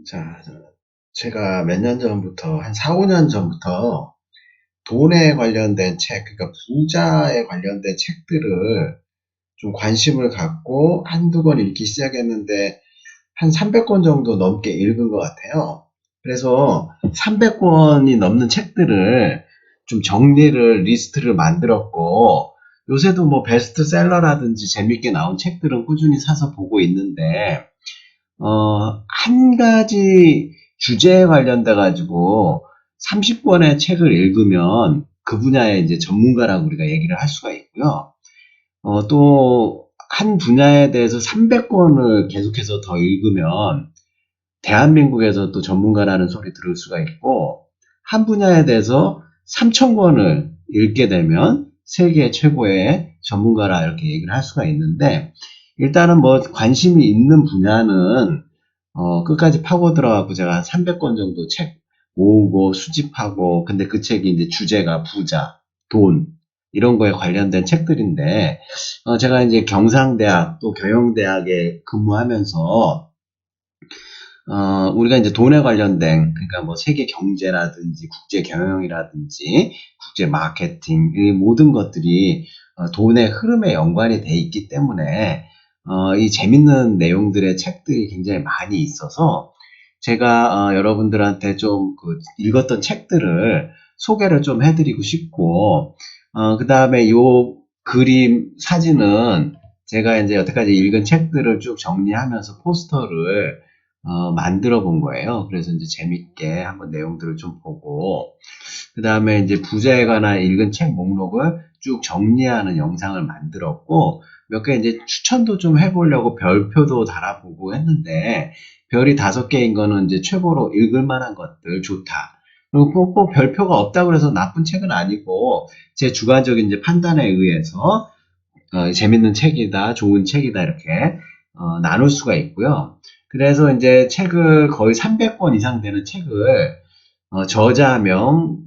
자, 제가 몇 년 전부터, 한 4, 5년 전부터 돈에 관련된 책, 그러니까 부자에 관련된 책들을 좀 관심을 갖고 한두 권 읽기 시작했는데, 한 300권 정도 넘게 읽은 것 같아요. 그래서 300권이 넘는 책들을 좀 정리를, 리스트를 만들었고, 요새도 뭐 베스트셀러라든지 재밌게 나온 책들은 꾸준히 사서 보고 있는데, 한 가지 주제에 관련돼 가지고 30권의 책을 읽으면 그 분야의 이제 전문가라고 우리가 얘기를 할 수가 있고요. 또 한 분야에 대해서 300권을 계속해서 더 읽으면 대한민국에서 또 전문가라는 소리 들을 수가 있고, 한 분야에 대해서 3000권을 읽게 되면 세계 최고의 전문가라 이렇게 얘기를 할 수가 있는데, 일단은 뭐 관심이 있는 분야는 끝까지 파고 들어가고 제가 한 300권 정도 책 모으고 수집하고, 근데 그 책이 이제 주제가 부자, 돈, 이런 거에 관련된 책들인데, 제가 이제 경상대학 또 경영대학에 근무하면서, 우리가 이제 돈에 관련된, 그러니까 뭐 세계 경제라든지 국제 경영이라든지 국제 마케팅, 이 모든 것들이 돈의 흐름에 연관이 돼 있기 때문에, 이 재밌는 내용들의 책들이 굉장히 많이 있어서, 제가 여러분들한테 좀 그 읽었던 책들을 소개를 좀 해드리고 싶고, 그 다음에 요 그림, 사진은 제가 이제 여태까지 읽은 책들을 쭉 정리하면서 포스터를 만들어 본 거예요. 그래서 이제 재밌게 한번 내용들을 좀 보고, 그 다음에 이제 부자에 관한 읽은 책 목록을 쭉 정리하는 영상을 만들었고, 몇 개 이제 추천도 좀 해보려고 별표도 달아보고 했는데, 별이 5개인 거는 이제 최고로 읽을 만한 것들 좋다. 그리고 꼭 별표가 없다고 해서 나쁜 책은 아니고, 제 주관적인 이제 판단에 의해서 재밌는 책이다, 좋은 책이다, 이렇게 나눌 수가 있고요. 그래서 이제 책을 거의 300권 이상 되는 책을 저자명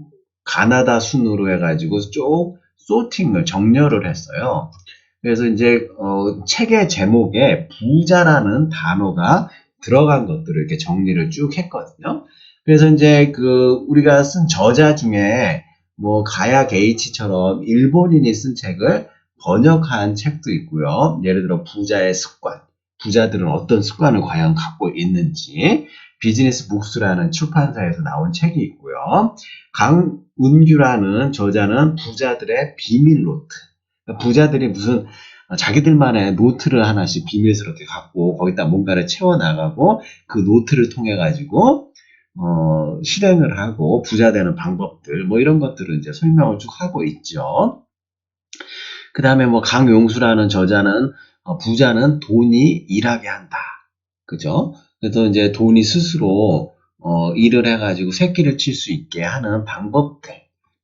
가나다 순으로 해가지고 쭉 소팅을 정렬을 했어요. 그래서 이제 책의 제목에 부자라는 단어가 들어간 것들을 이렇게 정리를 쭉 했거든요. 그래서 이제 그 우리가 쓴 저자 중에 뭐 가야 게이치처럼 일본인이 쓴 책을 번역한 책도 있고요. 예를 들어 부자의 습관, 부자들은 어떤 습관을 과연 갖고 있는지, 비즈니스 북스라는 출판사에서 나온 책이 있고요. 강운규라는 저자는 부자들의 비밀 노트. 그러니까 부자들이 무슨 자기들만의 노트를 하나씩 비밀스럽게 갖고 거기다 뭔가를 채워나가고 그 노트를 통해 가지고 실행을 하고 부자 되는 방법들, 뭐 이런 것들을 이제 설명을 쭉 하고 있죠. 그 다음에 뭐 강용수라는 저자는 부자는 돈이 일하게 한다. 그죠? 그래서 이제 돈이 스스로 일을 해가지고 새끼를 칠 수 있게 하는 방법들.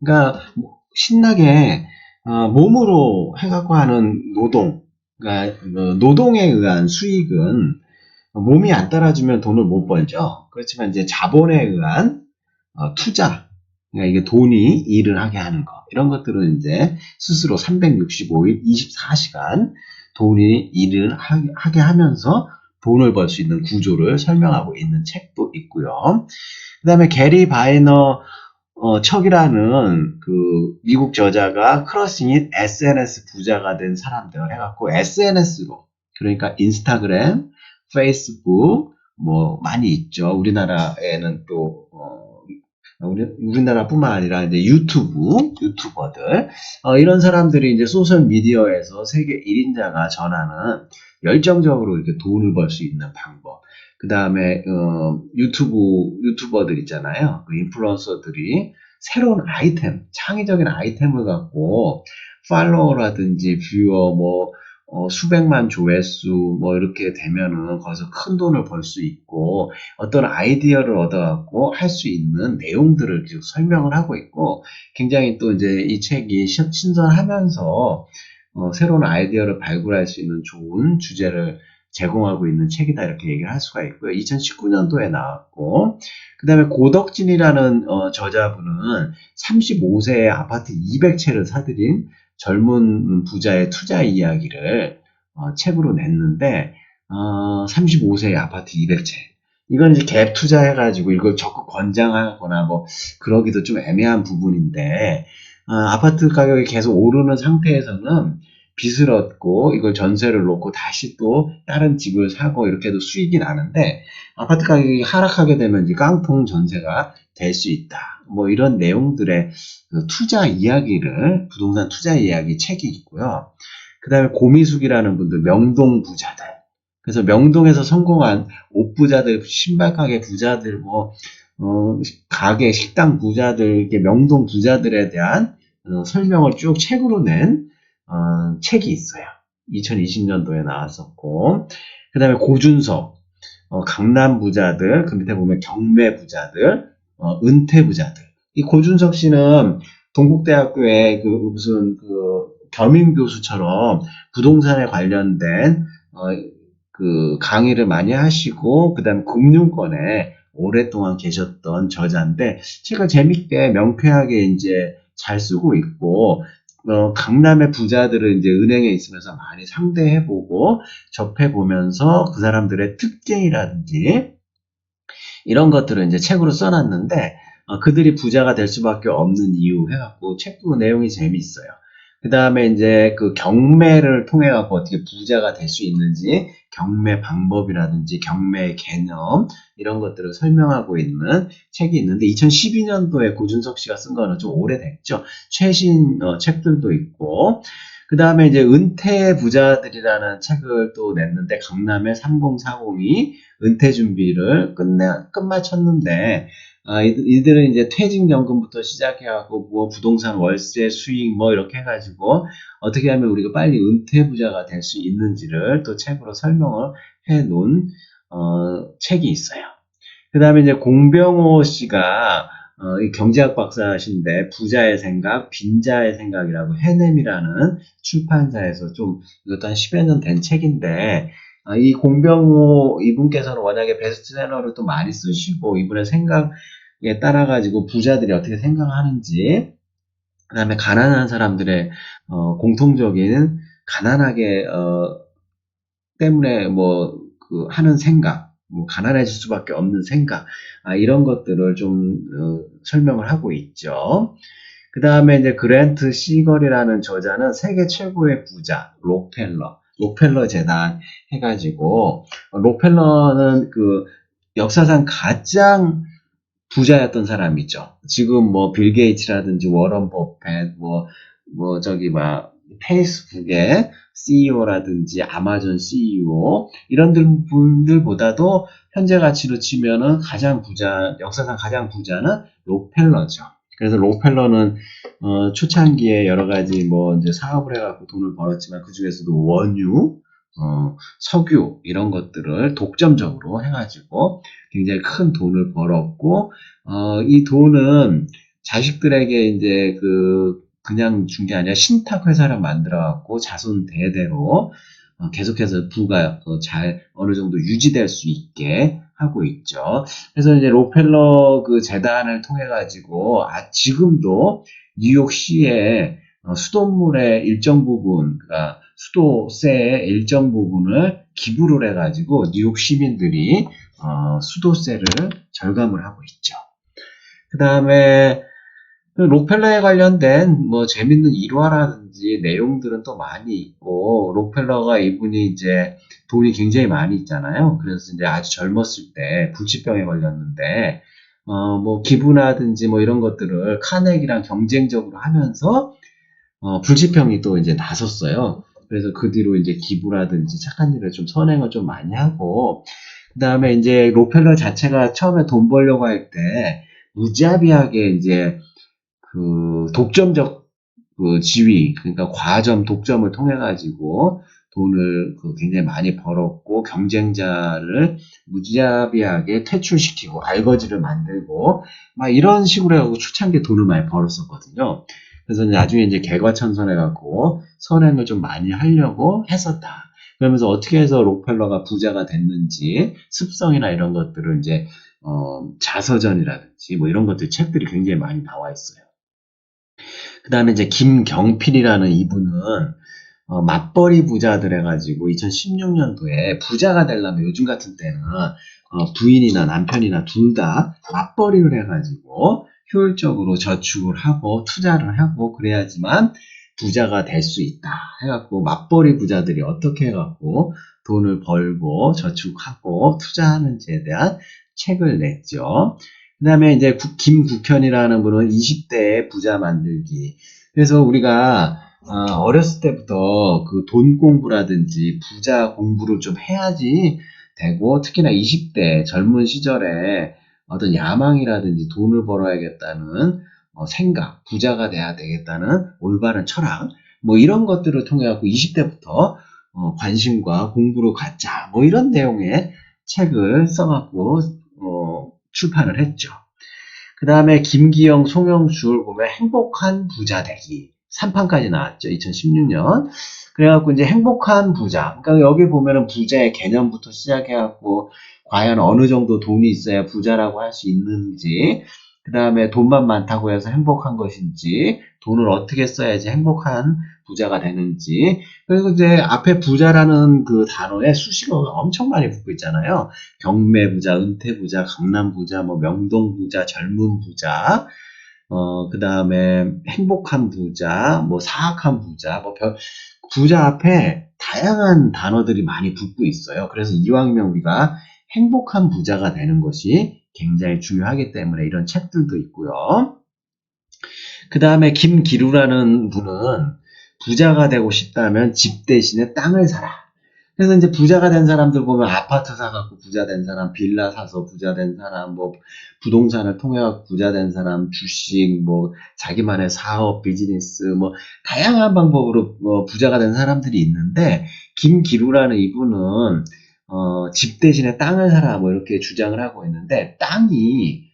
그러니까 뭐 신나게 몸으로 해갖고 하는 노동. 그러니까 노동에 의한 수익은 몸이 안 따라주면 돈을 못 벌죠. 그렇지만 이제 자본에 의한 투자, 그러니까 이게 돈이 일을 하게 하는 거, 이런 것들은 이제 스스로 365일 24시간 돈이 일을 하게 하면서 돈을 벌 수 있는 구조를 설명하고 있는 책도 있고요. 그 다음에 게리 바이너 척이라는 그 미국 저자가 크러싱 잇 SNS 부자가 된 사람들 해갖고 SNS로, 그러니까 인스타그램, 페이스북 뭐 많이 있죠. 우리나라에는 또 우리나라뿐만 아니라 이제 유튜버들, 이런 사람들이 이제 소셜 미디어에서 세계 1인자가 전하는 열정적으로 이렇게 돈을 벌 수 있는 방법. 그 다음에 유튜버들 있잖아요. 그 인플루언서들이 새로운 아이템, 창의적인 아이템을 갖고 팔로워라든지 뷰어, 뭐 수백만 조회수 뭐 이렇게 되면은 거기서 큰 돈을 벌 수 있고, 어떤 아이디어를 얻어갖고 할 수 있는 내용들을 계속 설명을 하고 있고, 굉장히 또 이제 이 책이 신선하면서 새로운 아이디어를 발굴할 수 있는 좋은 주제를 제공하고 있는 책이다, 이렇게 얘기를 할 수가 있고요. 2019년도에 나왔고, 그 다음에 고덕진이라는 저자분은 35세에 아파트 200채를 사들인 젊은 부자의 투자 이야기를 책으로 냈는데, 35세의 아파트 200채. 이건 이제 갭 투자해가지고 이걸 적극 권장하거나 뭐 그러기도 좀 애매한 부분인데, 아파트 가격이 계속 오르는 상태에서는 빚을 얻고 이걸 전세를 놓고 다시 또 다른 집을 사고 이렇게 해도 수익이 나는데, 아파트 가격이 하락하게 되면 이제 깡통 전세가 될 수 있다. 뭐 이런 내용들의 그 투자 이야기를, 부동산 투자 이야기 책이 있고요. 그 다음에 고미숙이라는 분들, 명동 부자들. 그래서 명동에서 성공한 옷 부자들, 신발 가게 부자들, 뭐, 가게, 식당 부자들, 이렇게 명동 부자들에 대한 설명을 쭉 책으로 낸 책이 있어요. 2020년도에 나왔었고, 그 다음에 고준석, 강남 부자들, 그 밑에 보면 경매 부자들, 은퇴 부자들. 이 고준석 씨는 동국대학교에 그 무슨 그 겸임 교수처럼 부동산에 관련된 그 강의를 많이 하시고, 그 다음에 금융권에 오랫동안 계셨던 저자인데, 책을 재밌게 명쾌하게 이제 잘 쓰고 있고, 강남의 부자들을 이제 은행에 있으면서 많이 상대해보고, 접해보면서 그 사람들의 특징이라든지, 이런 것들을 이제 책으로 써놨는데, 그들이 부자가 될 수밖에 없는 이유 해갖고, 책도 내용이 재밌어요. 그 다음에 이제 그 경매를 통해 갖고 어떻게 부자가 될 수 있는지, 경매 방법이라든지 경매의 개념 이런 것들을 설명하고 있는 책이 있는데, 2012년도에 고준석 씨가 쓴 거는 좀 오래됐죠. 최신 책들도 있고, 그 다음에 이제 은퇴 부자들이라는 책을 또 냈는데, 강남의 3040이 은퇴 준비를 끝마쳤는데, 이들은 이제 퇴직연금부터 시작해갖고, 뭐, 부동산 월세 수익, 뭐, 이렇게 해가지고, 어떻게 하면 우리가 빨리 은퇴 부자가 될 수 있는지를 또 책으로 설명을 해 놓은, 책이 있어요. 그 다음에 이제 공병호 씨가, 이 경제학 박사신데, 부자의 생각, 빈자의 생각이라고 해냄이라는 출판사에서 좀, 이것도 한 10여 년 된 책인데, 이 공병호 이분께서는 워낙에 베스트셀러를 또 많이 쓰시고, 이분의 생각에 따라가지고 부자들이 어떻게 생각하는지, 그 다음에 가난한 사람들의, 공통적인, 가난하게, 때문에 뭐, 그, 하는 생각, 뭐, 가난해질 수밖에 없는 생각, 이런 것들을 좀, 설명을 하고 있죠. 그 다음에 이제 그랜트 시걸이라는 저자는 세계 최고의 부자, 록펠러 재단 해가지고, 록펠러는 그 역사상 가장 부자였던 사람이죠. 지금 뭐 빌 게이츠라든지 워런 버핏, 뭐 저기 막 페이스북의 CEO라든지 아마존 CEO 이런 분들보다도 현재 가치로 치면은 역사상 가장 부자는 록펠러죠. 그래서 록펠러는 초창기에 여러 가지 뭐 이제 사업을 해갖고 돈을 벌었지만 그 중에서도 원유, 석유 이런 것들을 독점적으로 해가지고 굉장히 큰 돈을 벌었고, 이 돈은 자식들에게 이제 그냥 준 게 아니라 신탁 회사를 만들어갖고 자손 대대로 계속해서 부가 잘 어느 정도 유지될 수 있게 하고 있죠. 그래서 이제 록펠러 그 재단을 통해 가지고 지금도 뉴욕시에 수돗물의 일정 부분, 그러니까 수도세의 일정 부분을 기부를 해가지고 뉴욕 시민들이 수도세를 절감을 하고 있죠. 그 다음에 록펠러에 관련된 뭐 재밌는 일화라든지 내용들은 또 많이 있고, 록펠러가 이분이 이제 돈이 굉장히 많이 있잖아요. 그래서 이제 아주 젊었을 때 불치병에 걸렸는데, 뭐 기부라든지 뭐 이런 것들을 카네기랑 경쟁적으로 하면서 불치병이 또 이제 나섰어요. 그래서 그 뒤로 이제 기부라든지 착한 일을 좀 선행을 좀 많이 하고, 그 다음에 이제 록펠러 자체가 처음에 돈 벌려고 할 때 무자비하게 이제 그 독점적 그 지위, 그러니까 과점 독점을 통해 가지고 돈을 굉장히 많이 벌었고, 경쟁자를 무자비하게 퇴출시키고 알거지를 만들고 막 이런 식으로 해가지고 초창기에 돈을 많이 벌었었거든요. 그래서 나중에 이제 개과천선해 갖고 선행을 좀 많이 하려고 했었다. 그러면서 어떻게 해서 록펠러가 부자가 됐는지 습성이나 이런 것들을 이제 자서전이라든지 뭐 이런 것들 책들이 굉장히 많이 나와 있어요. 그 다음에 이제 김경필이라는 이분은 맞벌이 부자들 해가지고 2016년도에 부자가 되려면 요즘 같은 때는 부인이나 남편이나 둘 다 맞벌이를 해가지고 효율적으로 저축을 하고 투자를 하고 그래야지만 부자가 될 수 있다 해갖고 맞벌이 부자들이 어떻게 해갖고 돈을 벌고 저축하고 투자하는지에 대한 책을 냈죠. 그 다음에 이제 김국현이라는 분은 20대의 부자 만들기. 그래서 우리가 어렸을 때부터 그 돈 공부라든지 부자 공부를 좀 해야지 되고, 특히나 20대 젊은 시절에 어떤 야망이라든지 돈을 벌어야겠다는 생각, 부자가 돼야 되겠다는 올바른 철학, 뭐 이런 것들을 통해 갖고 20대부터 관심과 공부를 갖자, 뭐 이런 내용의 책을 써갖고 출판을 했죠. 그 다음에 김기영, 송영주를 보면 행복한 부자 되기 3판까지 나왔죠. 2016년. 그래갖고 이제 행복한 부자. 그러니까 여기 보면은 부자의 개념부터 시작해갖고 과연 어느 정도 돈이 있어야 부자라고 할 수 있는지, 그 다음에 돈만 많다고 해서 행복한 것인지, 돈을 어떻게 써야지 행복한 부자가 되는지. 그리고 이제 앞에 부자라는 그 단어에 수식어가 엄청 많이 붙고 있잖아요. 경매 부자, 은퇴 부자, 강남 부자, 뭐 명동 부자, 젊은 부자, 그 다음에 행복한 부자, 뭐 사악한 부자, 뭐 부자 앞에 다양한 단어들이 많이 붙고 있어요. 그래서 이왕이면 우리가 행복한 부자가 되는 것이 굉장히 중요하기 때문에 이런 책들도 있고요. 그 다음에 김기루라는 분은 부자가 되고 싶다면 집 대신에 땅을 사라. 그래서 이제 부자가 된 사람들 보면 아파트 사갖고 부자 된 사람, 빌라 사서 부자 된 사람, 뭐 부동산을 통해 갖고 부자 된 사람, 주식, 뭐 자기만의 사업, 비즈니스, 뭐 다양한 방법으로 부자가 된 사람들이 있는데, 김기루라는 이분은 집 대신에 땅을 사라 뭐 이렇게 주장을 하고 있는데, 땅이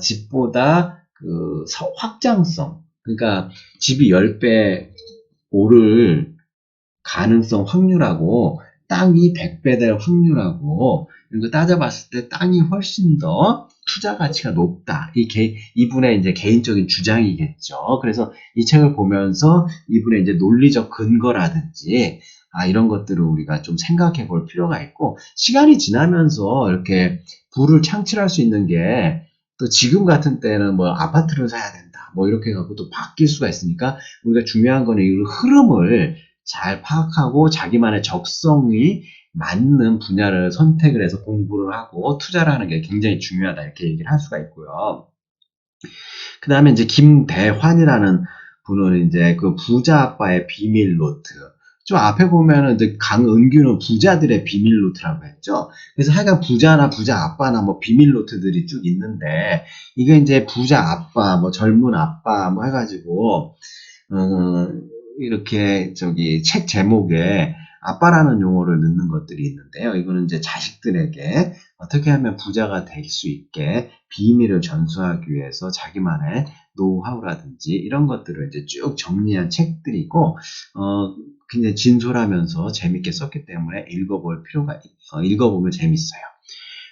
집보다 그 확장성, 그러니까 집이 10배 오를 가능성 확률하고 땅이 100배 될 확률하고 이런 거 따져봤을 때 땅이 훨씬 더 투자 가치가 높다. 이분의 이제 개인적인 주장이겠죠. 그래서 이 책을 보면서 이분의 이제 논리적 근거라든지 이런 것들을 우리가 좀 생각해 볼 필요가 있고, 시간이 지나면서 이렇게 부를 창출할 수 있는 게 또 지금 같은 때는 뭐 아파트를 사야 된다. 뭐 이렇게 해갖고 또 바뀔 수가 있으니까 우리가 중요한 거는 이 흐름을 잘 파악하고 자기만의 적성이 맞는 분야를 선택을 해서 공부를 하고 투자를 하는 게 굉장히 중요하다 이렇게 얘기를 할 수가 있고요. 그 다음에 이제 김대환이라는 분은 이제 그 부자 아빠의 비밀 노트. 좀 앞에 보면은 이제 강은규는 부자들의 비밀 노트라고 했죠. 그래서 하여간 부자나 부자 아빠나 뭐 비밀 노트들이 쭉 있는데, 이게 이제 부자 아빠, 뭐 젊은 아빠 뭐 해가지고 이렇게 책 제목에 아빠라는 용어를 넣는 것들이 있는데요. 이거는 이제 자식들에게 어떻게 하면 부자가 될 수 있게 비밀을 전수하기 위해서 자기만의 노하우라든지 이런 것들을 이제 쭉 정리한 책들이고, 굉장히 진솔하면서 재밌게 썼기 때문에 읽어보면 재밌어요.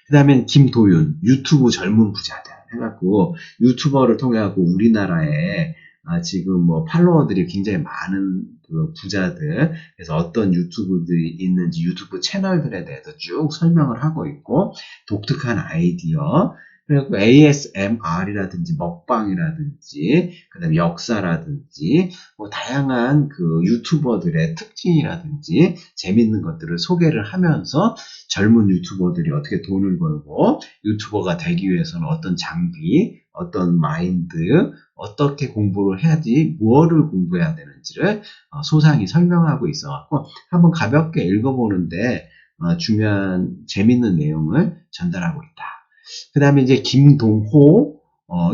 그 다음에 김도윤, 유튜브 젊은 부자들 해갖고 유튜버를 통해 갖고 우리나라에 지금 뭐 팔로워들이 굉장히 많은 그 부자들, 그래서 어떤 유튜브들이 있는지 유튜브 채널들에 대해서 쭉 설명을 하고 있고, 독특한 아이디어, 그리고 ASMR이라든지 먹방이라든지 그다음에 역사라든지 뭐 다양한 그 유튜버들의 특징이라든지 재밌는 것들을 소개를 하면서 젊은 유튜버들이 어떻게 돈을 벌고 유튜버가 되기 위해서는 어떤 장비, 어떤 마인드, 어떻게 공부를 해야지 무엇을 공부해야 되는지를 소상히 설명하고 있어갖고 한번 가볍게 읽어보는데 중요한 재밌는 내용을 전달하고 있다. 그 다음에 이제 김동호,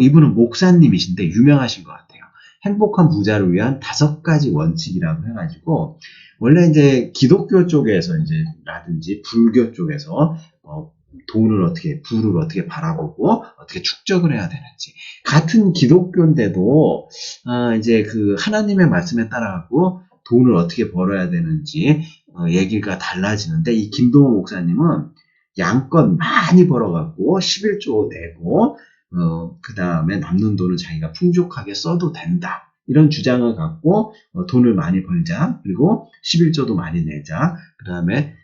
이분은 목사님이신데 유명하신 것 같아요. 행복한 부자를 위한 5가지 원칙이라고 해가지고, 원래 이제 기독교 쪽에서 라든지 불교 쪽에서 부를 어떻게 바라보고 어떻게 축적을 해야 되는지, 같은 기독교인데도 이제 그 하나님의 말씀에 따라가고 돈을 어떻게 벌어야 되는지 얘기가 달라지는데, 이 김동호 목사님은 양껏 많이 벌어갖고 11조 내고 그 다음에 남는 돈을 자기가 풍족하게 써도 된다, 이런 주장을 갖고 돈을 많이 벌자, 그리고 11조도 많이 내자, 그 다음에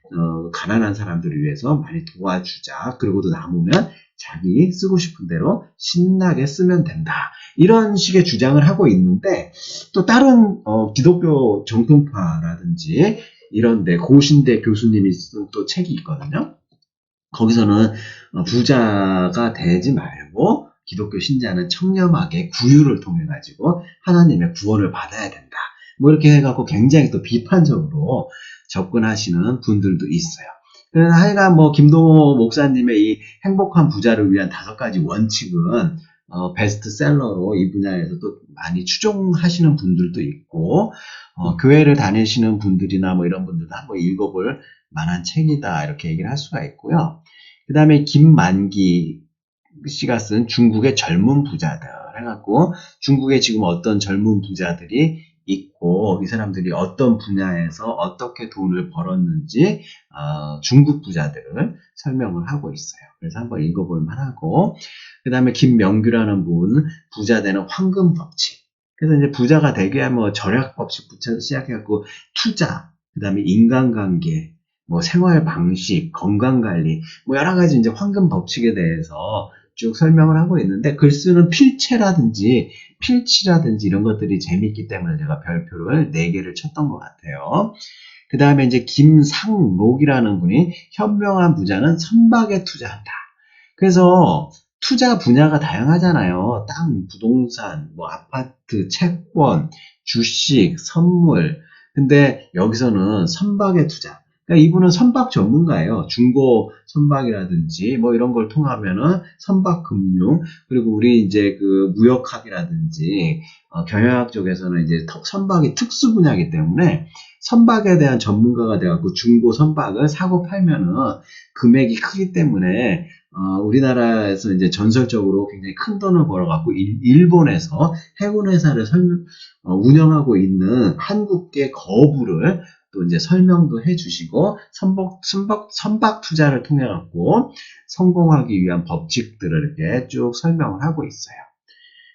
가난한 사람들을 위해서 많이 도와주자. 그리고도 남으면 자기 쓰고 싶은 대로 신나게 쓰면 된다. 이런 식의 주장을 하고 있는데 또 다른 기독교 정통파라든지 이런데 고신대 교수님이 쓴 또 책이 있거든요. 거기서는 부자가 되지 말고 기독교 신자는 청렴하게 구유를 통해 가지고 하나님의 구원을 받아야 된다. 뭐 이렇게 해갖고 굉장히 또 비판적으로 접근하시는 분들도 있어요. 그러나 하여간 뭐 김동호 목사님의 이 행복한 부자를 위한 5가지 원칙은 베스트셀러로 이 분야에서 또 많이 추종하시는 분들도 있고 교회를 다니시는 분들이나 뭐 이런 분들도 한번 읽어볼 만한 책이다 이렇게 얘기를 할 수가 있고요. 그 다음에 김만기 씨가 쓴 중국의 젊은 부자들 해갖고 중국에 지금 어떤 젊은 부자들이 있고 이 사람들이 어떤 분야에서 어떻게 돈을 벌었는지 중국 부자들을 설명을 하고 있어요. 그래서 한번 읽어볼 만하고 그 다음에 김명규라는 분 부자 되는 황금 법칙. 그래서 이제 부자가 되게 하면 절약 법칙부터 시작해갖고 투자, 그 다음에 인간관계, 뭐 생활 방식, 건강 관리, 뭐 여러 가지 이제 황금 법칙에 대해서 쭉 설명을 하고 있는데 글쓰는 필체라든지 필치라든지 이런 것들이 재밌기 때문에 제가 별표를 4개를 쳤던 것 같아요. 그 다음에 이제 김상록이라는 분이 현명한 부자는 선박에 투자한다. 그래서 투자 분야가 다양하잖아요. 땅, 부동산, 뭐 아파트, 채권, 주식, 선물. 근데 여기서는 선박에 투자. 그러니까 이분은 선박 전문가예요. 중고 선박이라든지 뭐 이런 걸 통하면은 선박 금융 그리고 우리 이제 그 무역학이라든지 경영학 쪽에서는 이제 선박이 특수 분야이기 때문에 선박에 대한 전문가가 돼갖고 중고 선박을 사고 팔면은 금액이 크기 때문에 우리나라에서 이제 전설적으로 굉장히 큰 돈을 벌어갖고 일본에서 해군 회사를 운영하고 있는 한국계 거부를 또 이제 설명도 해주시고 선박 투자를 통해 갖고 성공하기 위한 법칙들을 이렇게 쭉 설명을 하고 있어요.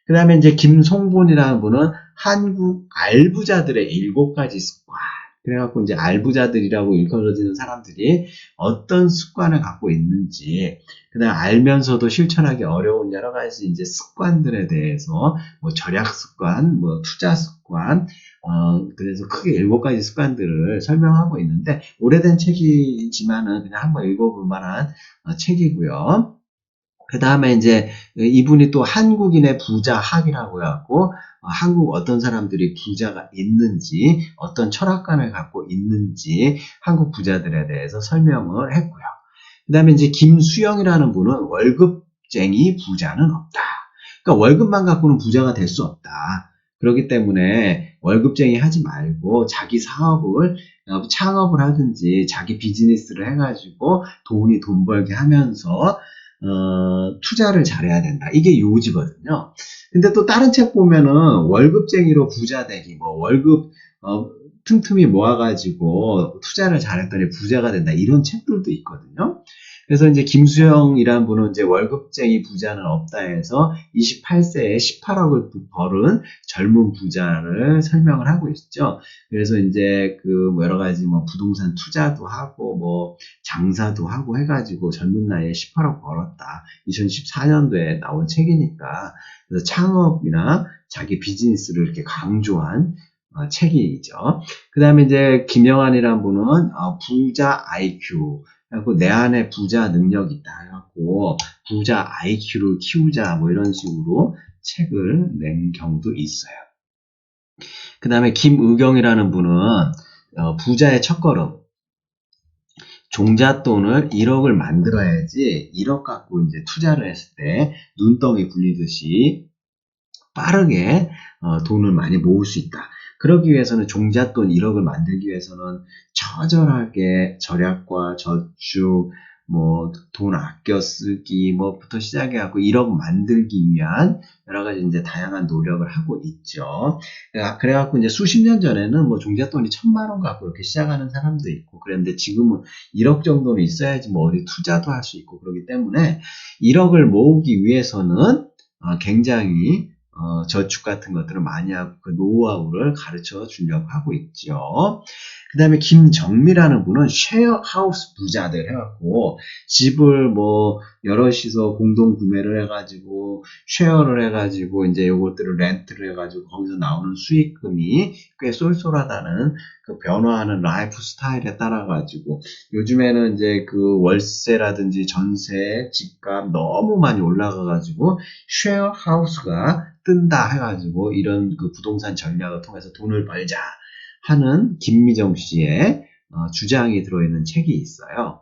그 다음에 이제 김송본이라는 분은 한국 알부자들의 7가지 습관. 그래갖고 이제 알부자들이라고 일컬어지는 사람들이 어떤 습관을 갖고 있는지, 그다음 알면서도 실천하기 어려운 여러 가지 이제 습관들에 대해서 뭐 절약 습관, 뭐 투자 습관, 그래서 크게 7가지 습관들을 설명하고 있는데 오래된 책이지만은 그냥 한번 읽어볼 만한 책이고요. 그 다음에 이제 이분이 또 한국인의 부자학이라고 해갖고 한국 어떤 사람들이 부자가 있는지 어떤 철학관을 갖고 있는지 한국 부자들에 대해서 설명을 했고요. 그 다음에 이제 김수영이라는 분은 월급쟁이 부자는 없다. 그러니까 월급만 갖고는 부자가 될 수 없다. 그렇기 때문에 월급쟁이 하지 말고 자기 사업을 창업을 하든지 자기 비즈니스를 해가지고 돈 벌게 하면서 투자를 잘해야 된다. 이게 요지거든요. 근데 또 다른 책 보면은 월급쟁이로 부자 되기, 뭐 월급 틈틈이 모아가지고 투자를 잘했더니 부자가 된다. 이런 책들도 있거든요. 그래서 이제 김수영이라는 분은 이제 월급쟁이 부자는 없다 해서 28세에 18억을 벌은 젊은 부자를 설명을 하고 있죠. 그래서 이제 그 여러 가지 뭐 부동산 투자도 하고 뭐 장사도 하고 해가지고 젊은 나이에 18억 벌었다. 2014년도에 나온 책이니까 그래서 창업이나 자기 비즈니스를 이렇게 강조한 책이죠. 그 다음에 이제 김영환이라는 분은 부자 IQ 그래갖고 내 안에 부자 능력이 있다 해갖고 부자 IQ를 키우자 뭐 이런 식으로 책을 낸 경우도 있어요. 그 다음에 김의경이라는 분은 부자의 첫걸음 종잣돈을 1억을 만들어야지 1억 갖고 이제 투자를 했을 때 눈덩이 굴리듯이 빠르게 돈을 많이 모을 수 있다. 그러기 위해서는 종잣돈 1억을 만들기 위해서는 처절하게 절약과 저축, 뭐 돈 아껴 쓰기 뭐부터 시작해갖고 1억 만들기 위한 여러 가지 이제 다양한 노력을 하고 있죠. 그래갖고 이제 수십 년 전에는 뭐 종잣돈이 1,000만 원 갖고 이렇게 시작하는 사람도 있고 그랬는데 지금은 1억 정도는 있어야지 뭐 어디 투자도 할 수 있고 그렇기 때문에 1억을 모으기 위해서는 굉장히 저축 같은 것들을 많이 하고 그 노하우를 가르쳐 주려고 하고 있죠. 그 다음에 김정미라는 분은 쉐어하우스 부자들 해갖고 집을 뭐 여럿이서 공동 구매를 해가지고 쉐어를 해가지고 이제 요것들을 렌트를 해가지고 거기서 나오는 수익금이 꽤 쏠쏠하다는 그 변화하는 라이프 스타일에 따라가지고 요즘에는 이제 그 월세라든지 전세, 집값 너무 많이 올라가가지고 쉐어하우스가 뜬다 해가지고 이런 그 부동산 전략을 통해서 돈을 벌자 하는 김미정 씨의 주장이 들어있는 책이 있어요.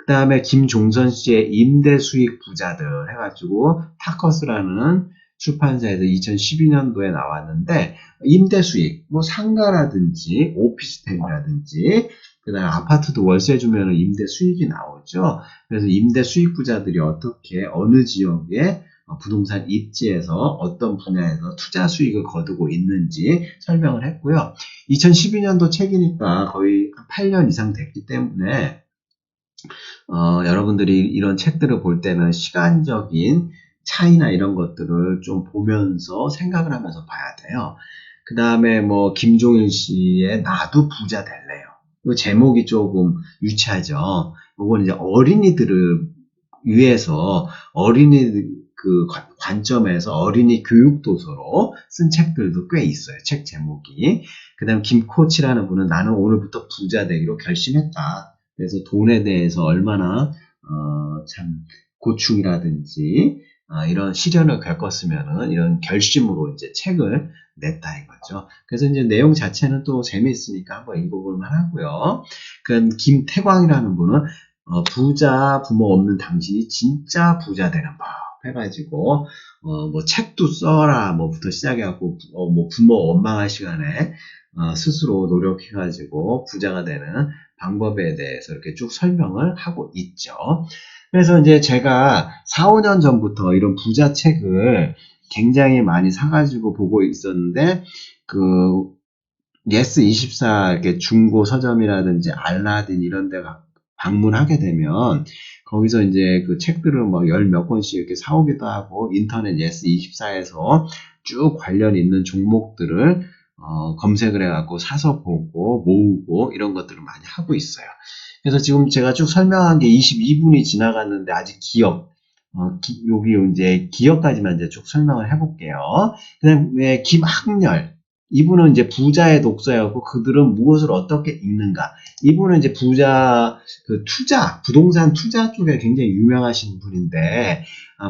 그 다음에 김종선 씨의 임대 수익 부자들 해가지고 타커스라는 출판사에서 2012년도에 나왔는데 임대 수익, 뭐 상가라든지 오피스텔이라든지 그다음에 아파트도 월세 주면 임대 수익이 나오죠. 그래서 임대 수익 부자들이 어떻게 어느 지역에 부동산 입지에서 어떤 분야에서 투자 수익을 거두고 있는지 설명을 했고요. 2012년도 책이니까 거의 8년 이상 됐기 때문에 여러분들이 이런 책들을 볼 때는 시간적인 차이나 이런 것들을 좀 보면서 생각을 하면서 봐야 돼요. 그 다음에 뭐 김종일 씨의 나도 부자 될래요. 이 제목이 조금 유치하죠. 이건 이제 어린이들을 위해서 어린이 그 관점에서 어린이 교육 도서로 쓴 책들도 꽤 있어요. 책 제목이. 그 다음 김코치라는 분은 나는 오늘부터 부자 되기로 결심했다. 그래서 돈에 대해서 얼마나 참 고충이라든지 이런 시련을 겪었으면은 이런 결심으로 이제 책을 냈다 이거죠. 그래서 이제 내용 자체는 또 재미있으니까 한번 읽어볼 만하고요. 그 김태광이라는 분은 부자 부모 없는 당신이 진짜 부자 되는 법 해가지고 뭐 책도 써라 뭐부터 시작해갖고 뭐 부모 원망할 시간에 스스로 노력해가지고 부자가 되는 방법에 대해서 이렇게 쭉 설명을 하고 있죠. 그래서 이제 제가 4, 5년 전부터 이런 부자 책을 굉장히 많이 사가지고 보고 있었는데 그 예스24 이렇게 중고 서점이라든지 알라딘 이런 데 방문하게 되면 거기서 이제 그 책들을 뭐 열 몇 권씩 이렇게 사오기도 하고 인터넷 예스24에서 쭉 관련 있는 종목들을 검색을 해갖고 사서 보고 모으고 이런 것들을 많이 하고 있어요. 그래서 지금 제가 쭉 설명한 게 22분이 지나갔는데 아직 여기 이제 기억까지만 이제 쭉 설명을 해볼게요. 그 다음에 김학렬. 이분은 이제 부자의 독서였고 그들은 무엇을 어떻게 읽는가. 이분은 이제 부동산 투자 쪽에 굉장히 유명하신 분인데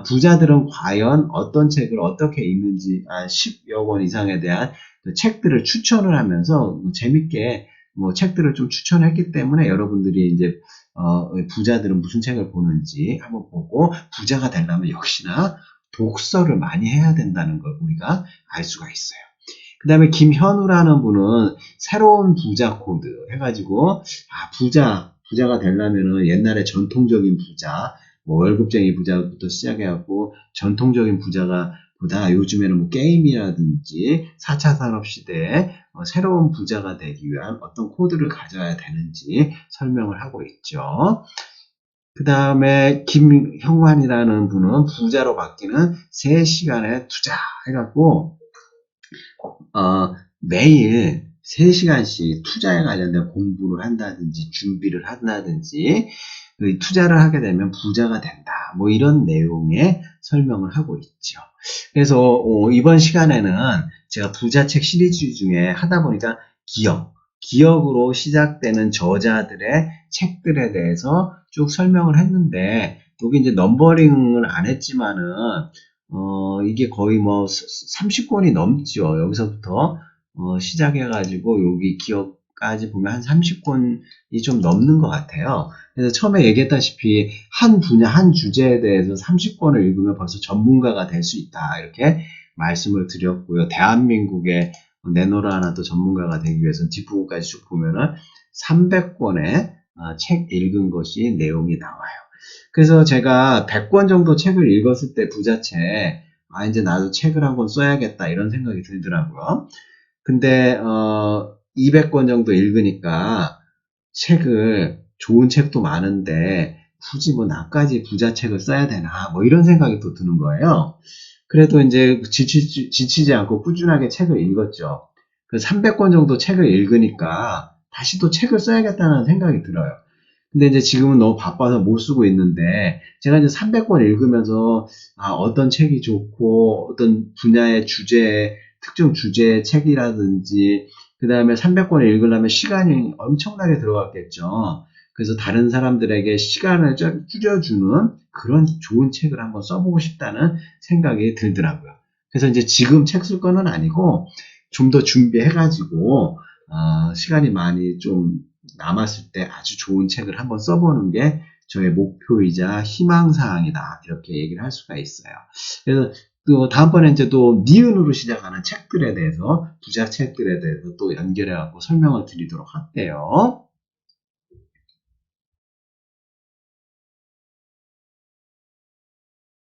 부자들은 과연 어떤 책을 어떻게 읽는지 10여 권 이상에 대한 책들을 추천을 하면서 재밌게 뭐 책들을 좀 추천했기 때문에 여러분들이 이제 부자들은 무슨 책을 보는지 한번 보고 부자가 되려면 역시나 독서를 많이 해야 된다는 걸 우리가 알 수가 있어요. 그 다음에 김현우라는 분은 새로운 부자 코드 해가지고 부자가 되려면은 옛날에 전통적인 부자 뭐 월급쟁이 부자부터 시작해갖고 전통적인 부자가 보다 요즘에는 뭐 게임이라든지 4차 산업시대에 새로운 부자가 되기 위한 어떤 코드를 가져야 되는지 설명을 하고 있죠. 그 다음에 김형환이라는 분은 부자로 바뀌는 3시간의 투자 해갖고 매일 3시간씩 투자에 관련된 공부를 한다든지 준비를 한다든지 투자를 하게 되면 부자가 된다. 뭐 이런 내용의 설명을 하고 있죠. 그래서 이번 시간에는 제가 부자책 시리즈 중에 하다 보니까 기억으로 시작되는 저자들의 책들에 대해서 쭉 설명을 했는데 여기 이제 넘버링을 안 했지만은 이게 거의 뭐 30권이 넘죠. 여기서부터 시작해가지고 여기 기억까지 보면 한 30권이 좀 넘는 것 같아요. 그래서 처음에 얘기했다시피 한 분야, 한 주제에 대해서 30권을 읽으면 벌써 전문가가 될 수 있다. 이렇게 말씀을 드렸고요. 대한민국의 내노라 하나도 전문가가 되기 위해서는 뒷부분까지 쭉 보면은 300권의 책 읽은 것이 내용이 나와요. 그래서 제가 100권 정도 책을 읽었을 때 부자책, 이제 나도 책을 한 권 써야겠다 이런 생각이 들더라고요. 근데 200권 정도 읽으니까 좋은 책도 많은데 굳이 뭐 나까지 부자책을 써야 되나 뭐 이런 생각이 또 드는 거예요. 그래도 이제 지치지 않고 꾸준하게 책을 읽었죠. 그 300권 정도 책을 읽으니까 다시 또 책을 써야겠다는 생각이 들어요. 근데 이제 지금은 너무 바빠서 못 쓰고 있는데, 제가 이제 300권 읽으면서, 어떤 책이 좋고, 어떤 분야의 주제, 특정 주제의 책이라든지, 그 다음에 300권을 읽으려면 시간이 엄청나게 들어갔겠죠. 그래서 다른 사람들에게 시간을 줄여주는 그런 좋은 책을 한번 써보고 싶다는 생각이 들더라고요. 그래서 이제 지금 책 쓸 거는 아니고, 좀 더 준비해가지고, 시간이 많이 좀 남았을 때 아주 좋은 책을 한번 써보는 게 저의 목표이자 희망사항이다. 이렇게 얘기를 할 수가 있어요. 그래서 또 다음번에 이제 또 니은으로 시작하는 책들에 대해서, 부자책들에 대해서 또 연결해갖고 설명을 드리도록 할게요.